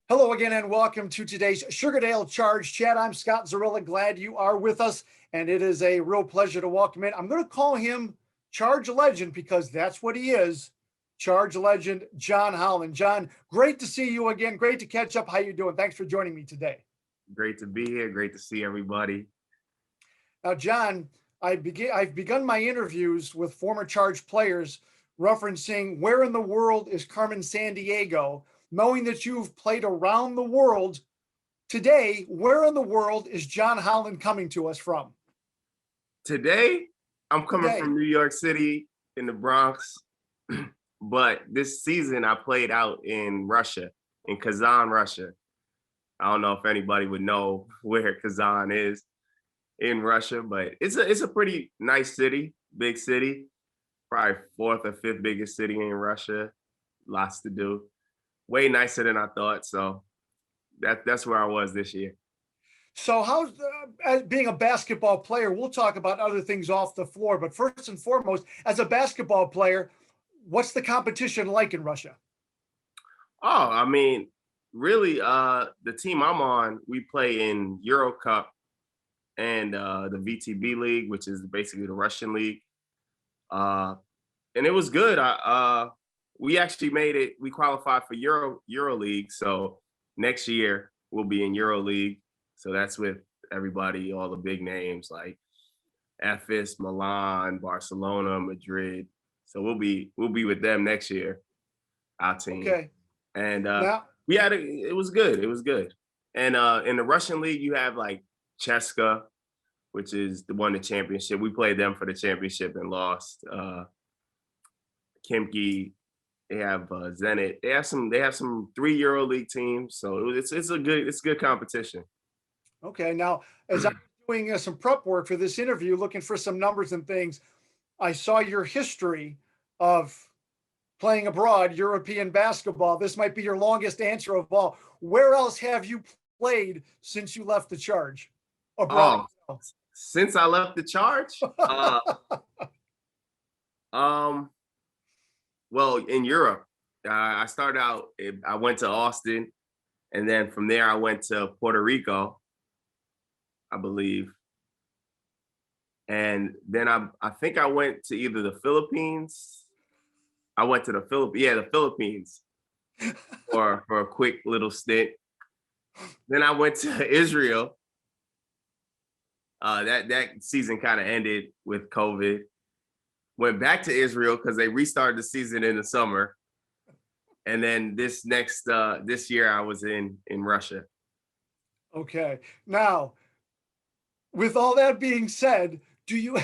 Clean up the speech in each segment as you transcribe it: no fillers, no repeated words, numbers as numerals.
Hello again and welcome to today's Sugardale Charge Chat. I'm Scott Zurilla. Glad you are with us, and it is a real pleasure to welcome in. I'm going to call him Charge Legend because that's what he is. Charge Legend John Holland. John, great to see you again. Great to catch up. How you doing? Thanks for joining me today. Great to be here. Great to see everybody. Now, John, I've begun my interviews with former Charge players referencing where in the world is Carmen Sandiego, knowing that you've played around the world. Today, where in the world is John Holland coming to us from? Today, I'm coming Today. from New York City in the Bronx, but this season I played out in Russia, in Kazan, Russia. I don't know if anybody would know where Kazan is in Russia, but it's a pretty nice city, big city, probably fourth or fifth biggest city in Russia. Lots to do. Way nicer than I thought. So that's where I was this year. So, how's as being a basketball player? We'll talk about other things off the floor, but first and foremost, as a basketball player, what's the competition like in Russia? Oh, I mean, really, the team I'm on, we play in Euro Cup and the VTB League, which is basically the Russian league. Uh, and it was good. We actually made it. We qualified for Euro League, so next year we'll be in Euro League. So that's with everybody, all the big names like Efes, Milan, Barcelona, Madrid. So we'll be with them next year, our team. Okay. And Now, it was good. It was good. And in the Russian league, you have like Cheska, which is the one the championship. We played them for the championship and lost. Kimki, they have Zenit. They have some 3 Euro League teams. So it's good competition. okay. Now, as I'm doing some prep work for this interview, looking for some numbers and things, I saw your history of playing abroad, European basketball. This might be your longest answer of all. Where else have you played since you left the Charge abroad? Oh, since I left the Charge, um, well, in Europe, I started out. I went to Austin, and then from there I went to Puerto Rico, I believe, and then I think I went to either the Philippines. I went to the the Philippines for a quick little stint. Then I went to Israel. That season kind of ended with COVID. Went back to Israel because they restarted the season in the summer. And then this year I was in Russia. Okay. Now, with all that being said, do you,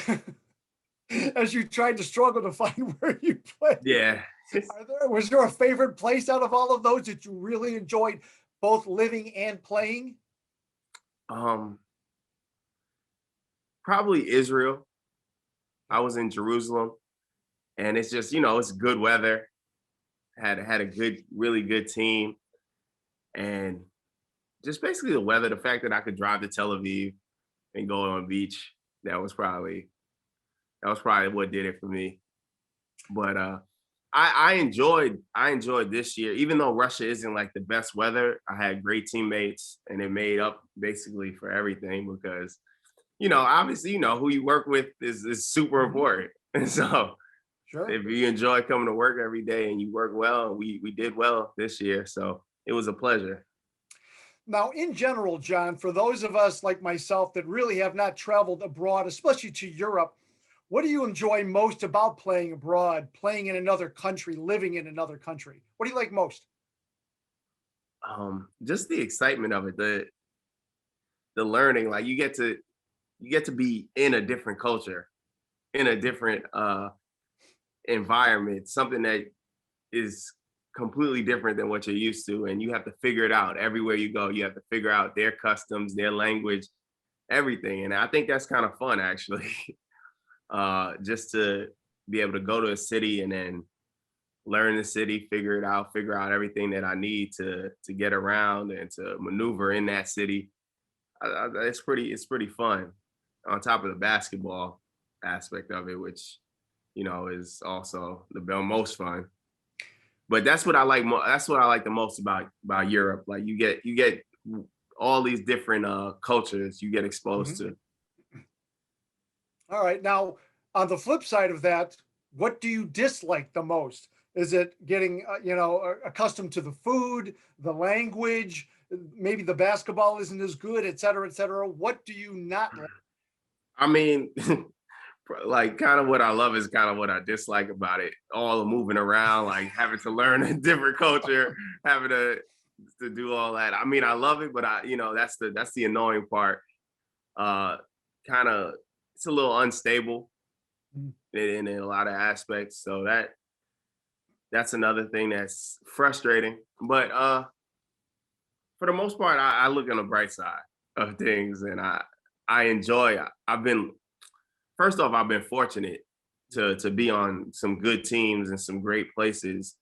as you tried to struggle to find where you played, Yeah. was there a favorite place out of all of those that you really enjoyed both living and playing? Um, Probably Israel. I was in Jerusalem, and it's just it's good weather. Had a really good team, and just basically the weather. The fact that I could drive to Tel Aviv and go on the beach. That was probably what did it for me. But I enjoyed this year, even though Russia isn't like the best weather. I had great teammates, and it made up basically for everything because obviously, who you work with is super important. And so Sure. if you enjoy coming to work every day and you work well, we did well this year. So it was a pleasure. Now, in general, John, for those of us like myself that really have not traveled abroad, especially to Europe, what do you enjoy most about playing abroad, playing in another country, living in another country? What do you like most? Just the excitement of it, the learning, like you get to be in a different culture, in a different environment, something that is completely different than what you're used to, and you have to figure it out everywhere you go. You have to figure out their customs, their language, everything, and I think that's kind of fun actually. Just to be able to go to a city and then learn the city, figure out everything that I need to get around and to maneuver in that city. It's pretty fun. On top of the basketball aspect of it, which is also the most fun. but that's what I like. That's what I like the most about Europe. Like you get all these different cultures you get exposed Mhm. to. All right. Now, on the flip side of that, what do you dislike the most? Is it getting, accustomed to the food, the language, maybe the basketball isn't as good, et cetera, et cetera? What do you not like? I mean, like kind of what I love is kind of what I dislike about it. All the moving around, like having to learn a different culture, having to do all that. I mean, I love it, but that's the annoying part. Uh, kind of it's a little unstable Mm. in a lot of aspects. So that's another thing that's frustrating. But for the most part, I look on the bright side of things, and I enjoy. I've been first off, I've been fortunate to be on some good teams and some great places.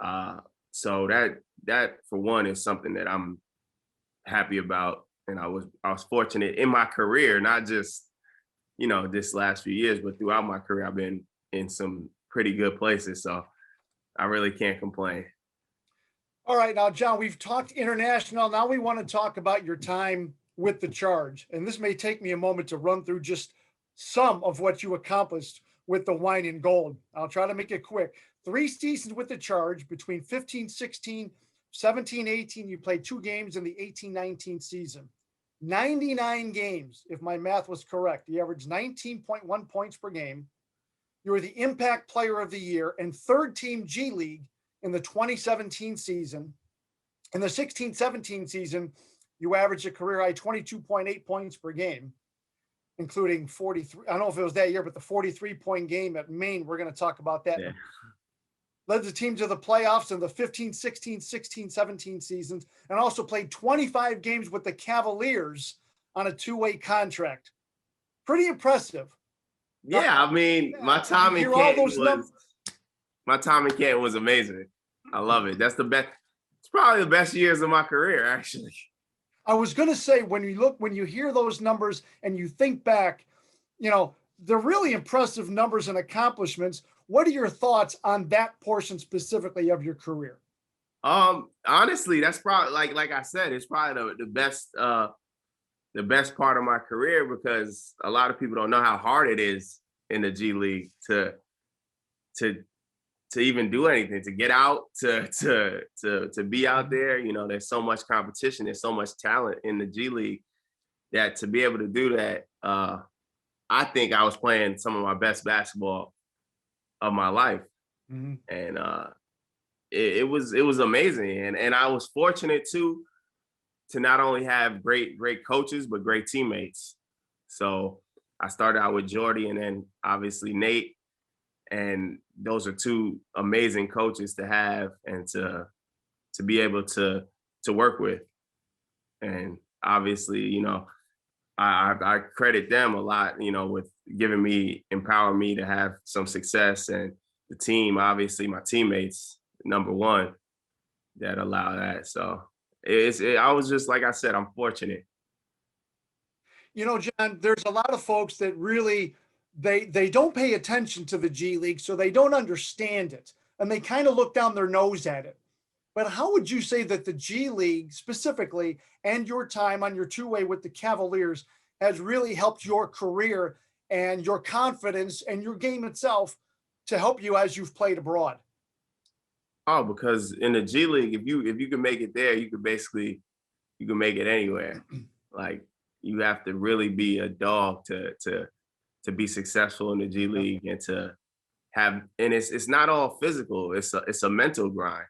Uh, so that for one is something that I'm happy about, and I was fortunate in my career, not just this last few years, but throughout my career, I've been in some pretty good places. So I really can't complain. All right. Now, John, we've talked international. Now we want to talk about your time with the Charge. And this may take me a moment to run through just some of what you accomplished with the wine and gold. I'll try to make it quick. 3 seasons with the Charge between 15-16, 17-18. You played 2 games in the 18-19 season. 99 games, if my math was correct. You averaged 19.1 points per game. You were the impact player of the year and third team G League in the 2017 season. In the 16-17 season, you averaged a career high 22.8 points per game, including 43. I don't know if it was that year, but the 43-point game at Maine, we're going to talk about that. Yeah. Led the team to the playoffs in the 15-16, 16-17 seasons, and also played 25 games with the Cavaliers on a 2-way contract. Pretty impressive. Yeah, I mean, You hear all those numbers. My time in Canton was amazing. I love it. That's the best. It's probably the best years of my career, actually. I was going to say, when you hear those numbers and you think back, they're really impressive numbers and accomplishments. What are your thoughts on that portion specifically of your career? Honestly, that's probably like I said, it's probably the best part of my career, because a lot of people don't know how hard it is in the G League to even do anything, to get out, to be out there. There's so much competition, there's so much talent in the G League, that to be able to do that, I think I was playing some of my best basketball of my life. Mm-hmm. And it was amazing. And I was fortunate too, to not only have great coaches, but great teammates. So I started out with Jordy, and then obviously Nate, and those are two amazing coaches to have and to be able to work with. And obviously, I credit them a lot, with empowering me to have some success, and the team, obviously my teammates, number one, that allow that. So I was just, like I said, I'm fortunate. John, there's a lot of folks that really they don't pay attention to the G League, so they don't understand it, and they kind of look down their nose at it. But how would you say that the G League specifically, and your time on your 2-way with the Cavaliers, has really helped your career and your confidence and your game itself to help you as you've played abroad? Oh, because in the G League, if you can make it there, you can make it anywhere. Like, you have to really be a dog to be successful in the G League, and to have, and it's not all physical. It's a mental grind.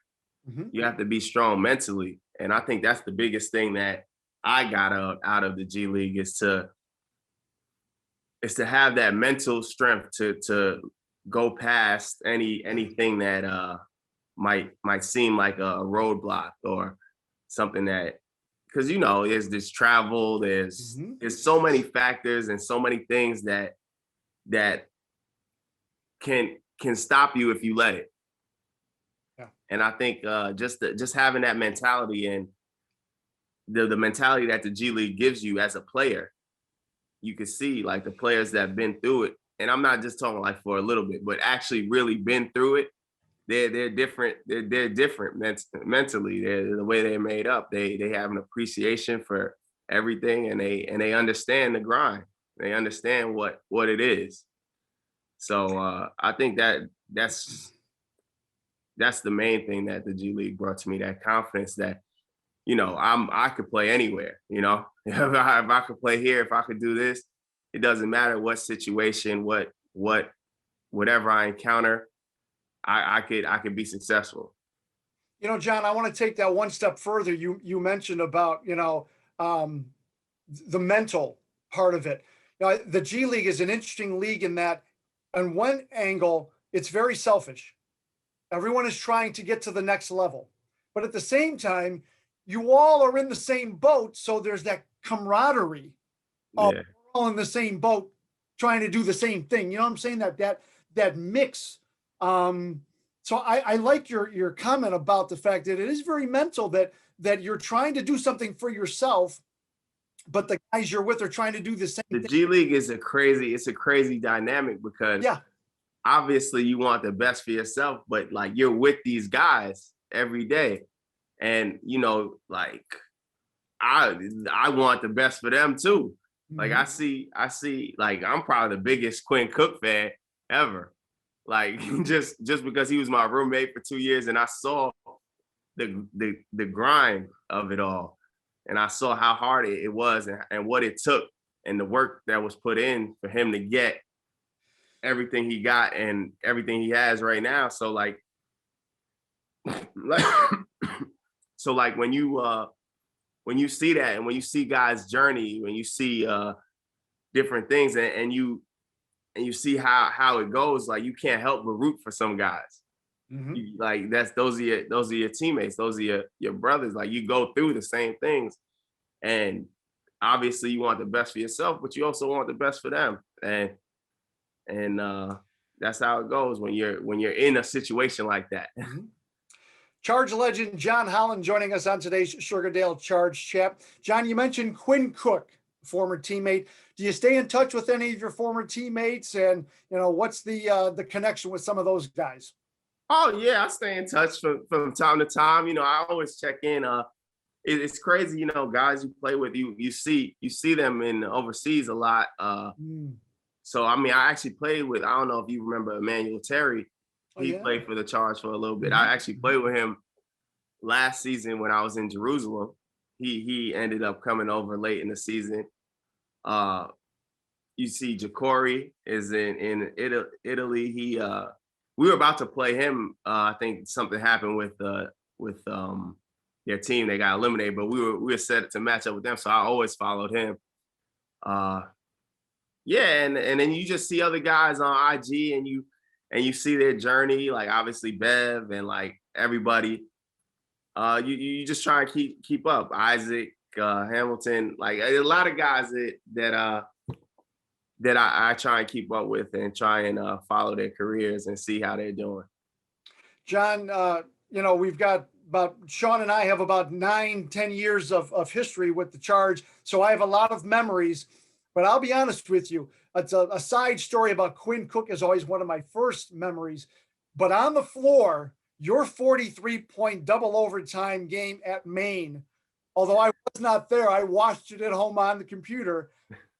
Mm-hmm. You have to be strong mentally, and I think that's the biggest thing that I got out of the G League, is to have that mental strength to go past anything that might seem like a roadblock, or something that, because there's this travel, Mm-hmm. there's so many factors and so many things that can stop you if you let it. Yeah. And I think just having that mentality, and the mentality that the G League gives you as a player, you can see, like, the players that have been through it, and I'm not just talking like for a little bit, but actually really been through it. they're different. They're different mentally. They're the way they're made up. They have an appreciation for everything, and they understand the grind. They understand what it is. So I think that's the main thing that the G League brought to me, that confidence that, I could play anywhere, if I could play here, if I could do this, it doesn't matter what situation, whatever I encounter, I could be successful. John, I want to take that one step further. You mentioned about, the mental part of it. The G League is an interesting league in that, on one angle, it's very selfish. Everyone is trying to get to the next level. But at the same time, you all are in the same boat. So there's that camaraderie of Yeah. we're all in the same boat trying to do the same thing. You know what I'm saying? That mix. So I like your comment about the fact that it is very mental, that you're trying to do something for yourself, but the guys you're with are trying to do the same The thing. G League is a crazy dynamic because Yeah. obviously you want the best for yourself, but like you're with these guys every day. And like I want the best for them too. Like I see like I'm probably the biggest Quinn Cook fan ever. Like just because he was my roommate for 2 years and I saw the grind of it all. And I saw how hard it was and what it took and the work that was put in for him to get everything he got and everything he has right now. So like so like when you see that and when you see guys' journey, when you see different things and you see how it goes, like you can't help but root for some guys. Like those are your teammates, those are your brothers. Like you go through the same things, and obviously you want the best for yourself, but you also want the best for them. And that's how it goes when you're in a situation like that. Charge legend John Holland joining us on today's Sugardale Charge Chat. John, you mentioned Quinn Cook, former teammate. Do you stay in touch with any of your former teammates? And what's the connection with some of those guys? Oh yeah, I stay in touch from time to time. I always check in. It's crazy, guys you play with, you see them in overseas a lot. So I mean, I actually played with, I don't know if you remember Emmanuel Terry. He played for the Charge for a little bit. I actually played with him last season when I was in Jerusalem. He ended up coming over late in the season. You see Ja'Cory is in Italy. We were about to play him. I think something happened with their team. They got eliminated, but we were set to match up with them. So I always followed him. Yeah, and then you just see other guys on IG and you see their journey, like obviously Bev and like everybody. You just try and keep up. Isaac, Hamilton, like a lot of guys that I try and keep up with and try and follow their careers and see how they're doing. John, we've got Sean and I have about 9-10 years of history with the Charge. So I have a lot of memories, but I'll be honest with you. It's a side story about Quinn Cook is always one of my first memories, but on the floor, your 43-point double overtime game at Maine, although I was not there, I watched it at home on the computer,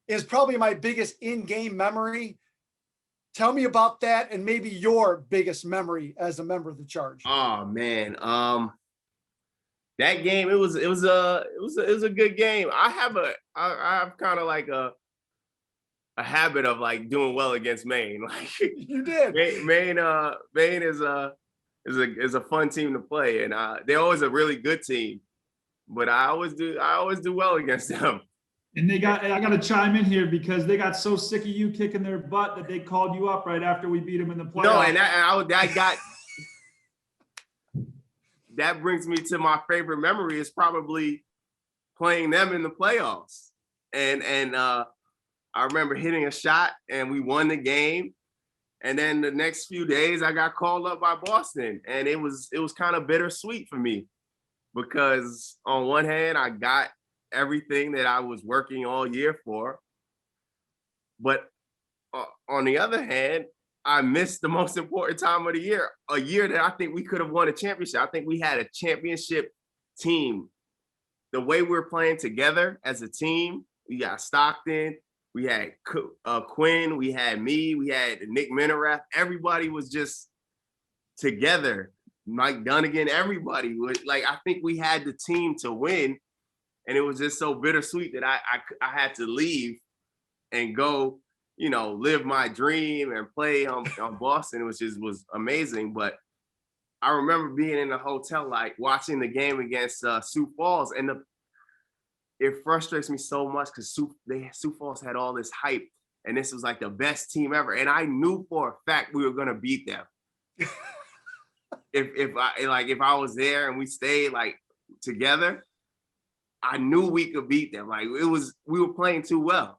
is probably my biggest in-game memory. Tell me about that and maybe your biggest memory as a member of the Charge. Oh man, that game it was a good game. I have kind of like a habit of like doing well against Maine. Like you did. Maine is a fun team to play, and they're always a really good team. But I always do well against them. And I got to chime in here because they got so sick of you kicking their butt that they called you up right after we beat them in the playoffs. No, and that brings me to my favorite memory is probably playing them in the playoffs. And I remember hitting a shot and we won the game. And then the next few days I got called up by Boston, and it was kind of bittersweet for me because on one hand I got everything that I was working all year for, but on the other hand, I missed the most important time of the year, a year that I think we could have won a championship. I think we had a championship team. The way we're playing together as a team, we got Stockton, we had Quinn, we had me, we had Nick Minerath. Everybody was just together. Mike Dunnigan, everybody was like, I think we had the team to win. And it was just so bittersweet that I had to leave and go, live my dream and play on Boston, which was amazing. But I remember being in the hotel, like watching the game against Sioux Falls, and it frustrates me so much because Sioux Falls had all this hype, and this was like the best team ever, and I knew for a fact we were gonna beat them. if I was there and we stayed like together, I knew we could beat them. Like we were playing too well.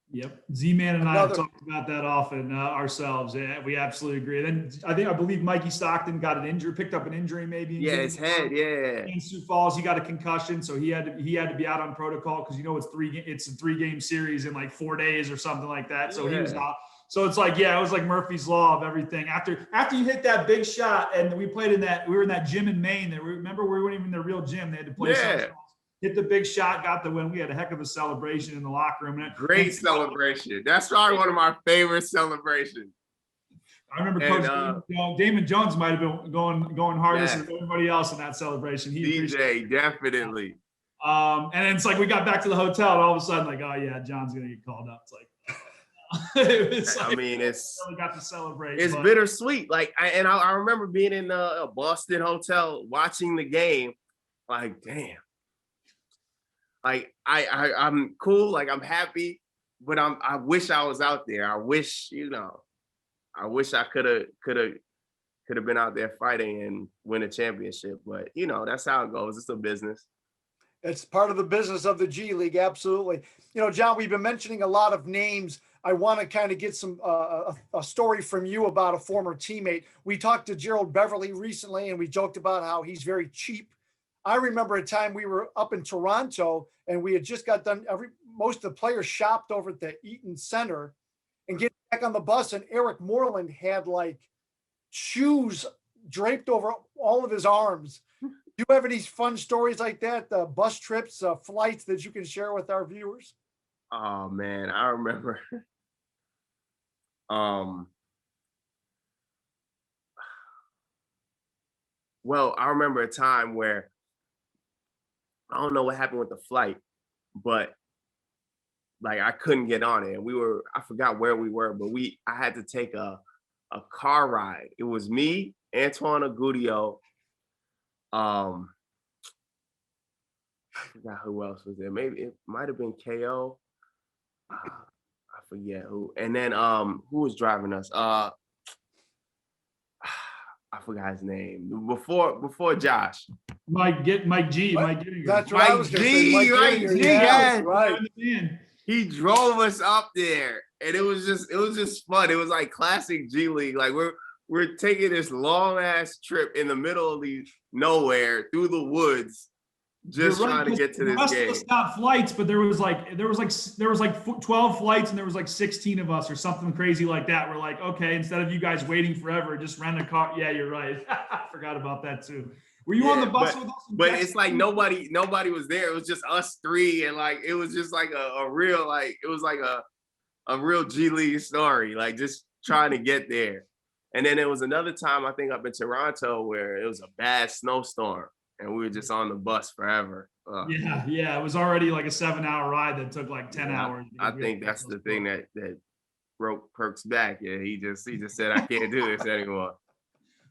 Yep. Z-Man and I have talked about that often ourselves. Yeah, we absolutely agree. Then I believe Mikey Stockton picked up an injury maybe. Yeah, his head. Yeah. In Sioux Falls, he got a concussion, so he had to be out on protocol because it's a 3-game series in like 4 days or something like that. So he was out. So it's like, it was like Murphy's Law of everything. After you hit that big shot, and we were in that gym in Maine. Remember, we weren't even in the real gym. They had to play something else. Hit the big shot, got the win. We had a heck of a celebration in the locker room. Great celebration. That's probably one of my favorite celebrations. I remember Coach Damon Jones might have been going hardest than everybody else in that celebration. DJ, definitely. And it's like we got back to the hotel, and all of a sudden, like, oh yeah, John's gonna get called up. It's like, it's really got to celebrate. It's bittersweet. Like, I remember being in a Boston hotel watching the game. Like, damn. Like I'm cool, like I'm happy, but I wish I was out there. I wish I could have been out there fighting and win a championship. But that's how it goes. It's a business. It's part of the business of the G League, absolutely. John, we've been mentioning a lot of names. I want to kind of get some a story from you about a former teammate. We talked to Gerald Beverly recently, and we joked about how he's very cheap. I remember a time we were up in Toronto, and we had just got done. Most of the players shopped over at the Eaton Center, and getting back on the bus, and Eric Moreland had like shoes draped over all of his arms. Do you have any fun stories like that? Bus trips, flights that you can share with our viewers? Oh man, I remember. Well, I remember a time where I don't know what happened with the flight, but like I couldn't get on it. I forgot where we were, but I had to take a car ride. It was me, Antoine Agudio. I forgot who else was there. Maybe it might have been KO. I forget who. And then who was driving us? I forgot his name. Before Josh. Mike G. Mike That's right. Mike G. Right. Yeah, right. He drove us up there, and it was just fun. It was like classic G League. Like we're taking this long ass trip in the middle of nowhere through the woods, just trying to get to this game. Us got flights, but there was like 12 flights, and there was like 16 of us or something crazy like that. We're like, okay, instead of you guys waiting forever, just rent a car. Yeah, you're right. I forgot about that too. Were you on the bus with us? But it's like nobody was there. It was just us three, and like it was just like a real a real G League story, like just trying to get there. And then there was another time I think up in Toronto where it was a bad snowstorm, and we were just on the bus forever. Yeah. It was already like a 7-hour ride that took like 10 hours. I think that's the thing that broke Perk's back. Yeah, he just said, I can't do this anymore.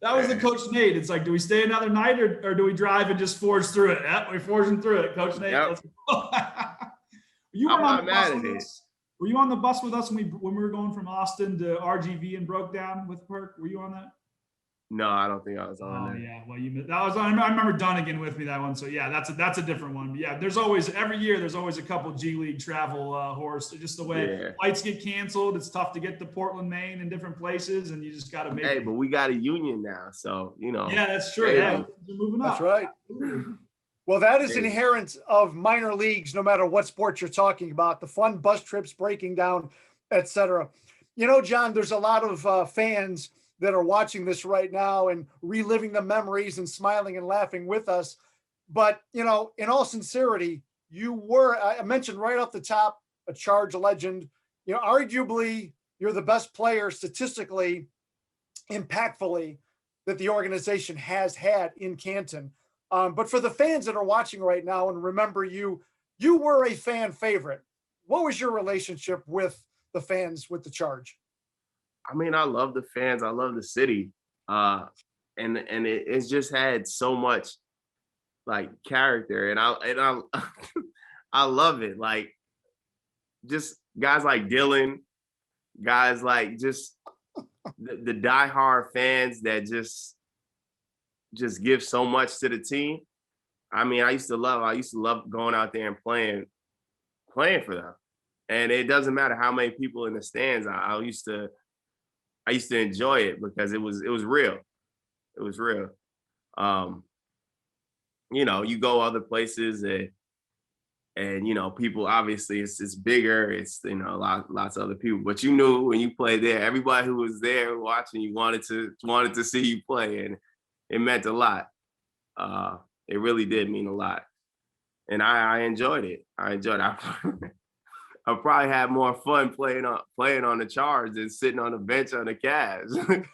That was the Coach Nate. It's like, do we stay another night or do we drive and just forge through it? Yeah, we're forging through it, Coach Nate. Yep. Let's go. Were you on the bus with us when we were going from Austin to RGV and broke down with Perk? Were you on that? No, I don't think I was on there. Yeah. Well, I remember Dunnigan with me that one. So yeah, that's a different one. But yeah, every year there's always a couple G League travel horse. Just the way flights get canceled, it's tough to get to Portland, Maine, and different places, and you just got to make. Hey, but we got a union now, so Yeah, that's true. Yeah, we're moving up. That's right. Well, that is inherent of minor leagues, no matter what sport you're talking about. The fun bus trips, breaking down, etc. You know, John, there's a lot of fans that are watching this right now and reliving the memories and smiling and laughing with us. But, you know, in all sincerity, you were, I mentioned right off the top, a Charge legend. You know, arguably, you're the best player statistically, impactfully, that the organization has had in Canton. But for the fans that are watching right now and remember you, you were a fan favorite. What was your relationship with the fans with the Charge? I mean, I love the fans. I love the city. It's just had so much like character, and I I love it. Like just guys like Dylan, guys like just the diehard fans that just give so much to the team. I mean, I used to love going out there and playing for them. And it doesn't matter how many people in the stands. I used to enjoy it because it was real. It was real. You know, you go other places and you know, people obviously it's bigger, it's you know, lots of other people. But you knew when you played there, everybody who was there watching you wanted to see you play, and it meant a lot. It really did mean a lot. And I enjoyed it. I probably had more fun playing on the Charge than sitting on the bench on the Cavs,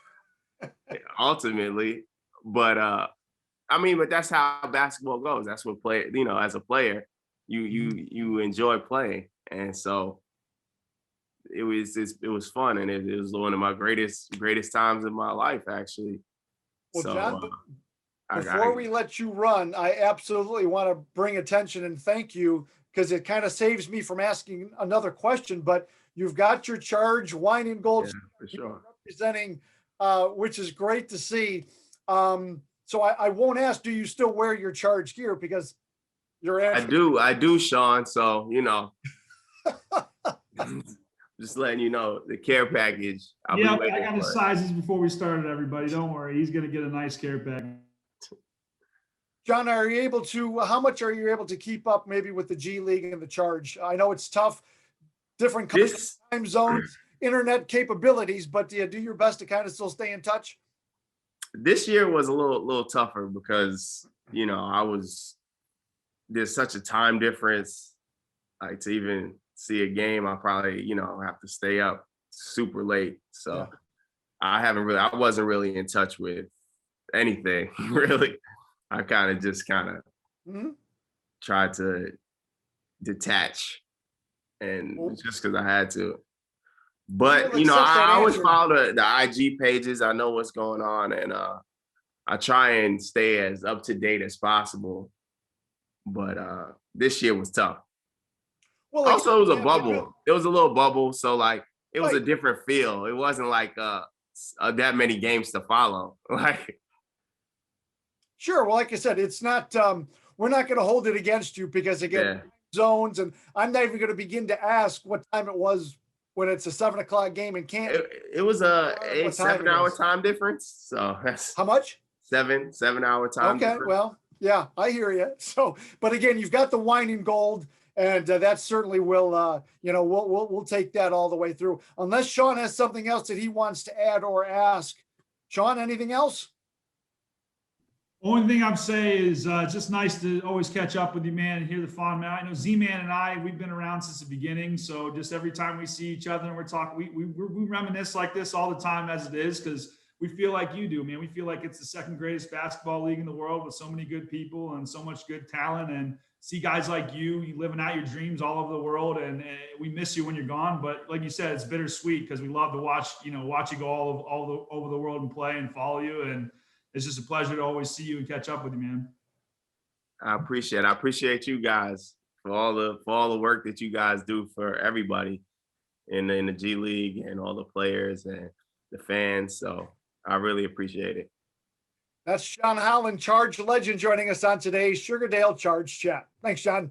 ultimately. But I mean, but that's how basketball goes. That's what you know, as a player, you enjoy playing, and so it was fun, and it was one of my greatest times in my life, actually. Well, So, John, before we let you run, I absolutely want to bring attention and thank you, because it kind of saves me from asking another question. But you've got your Charge wine and gold, yeah, for sure. representing, which is great to see. So I won't ask, do you still wear your Charge gear? Because you're answering. I do, Sean. So you know, just letting you know the care package. I got his sizes before we started. Everybody, don't worry. He's gonna get a nice care package. John, are you able to, how much are you able to keep up maybe with the G League and the Charge? I know it's tough, different time zones, internet capabilities, but do you do your best to kind of still stay in touch? This year was a little tougher because, you know, there's such a time difference. Like to even see a game, I probably, you know, have to stay up super late. So yeah. I wasn't really in touch with anything, really. I kind of tried to detach, and just because I had to. But you know, I always follow the IG pages. I know what's going on, and I try and stay as up to date as possible. But this year was tough. Well, also, it was a bubble. It was a little bubble, so like it was a different feel. It wasn't like that many games to follow. Like. Sure. Well, like I said, it's not, we're not going to hold it against you because again, zones, and I'm not even going to begin to ask what time it was when it's a 7 o'clock game in Canton. It was a 7-hour time difference. So that's how much? 7-hour time. Okay. Difference. Well, yeah, I hear you. So, but again, you've got the wine and gold, and that certainly will, you know, we'll take that all the way through. Unless Sean has something else that he wants to add or ask. Sean, anything else? Only thing I'm saying is it's just nice to always catch up with you, man, and hear the fond man. I know Z-Man and I, we've been around since the beginning. So just every time we see each other and we're talking, we reminisce like this all the time as it is, because we feel like you do, man. We feel like it's the second greatest basketball league in the world with so many good people and so much good talent, and see guys like you living out your dreams all over the world. And we miss you when you're gone. But like you said, it's bittersweet because we love to watch you go all over the world and play and follow you. And it's just a pleasure to always see you and catch up with you, man. I appreciate you guys for all the work that you guys do for everybody in the G League and all the players and the fans. So I really appreciate it. That's John Holland, Charge legend, joining us on today's Sugardale Charge Chat. Thanks, John.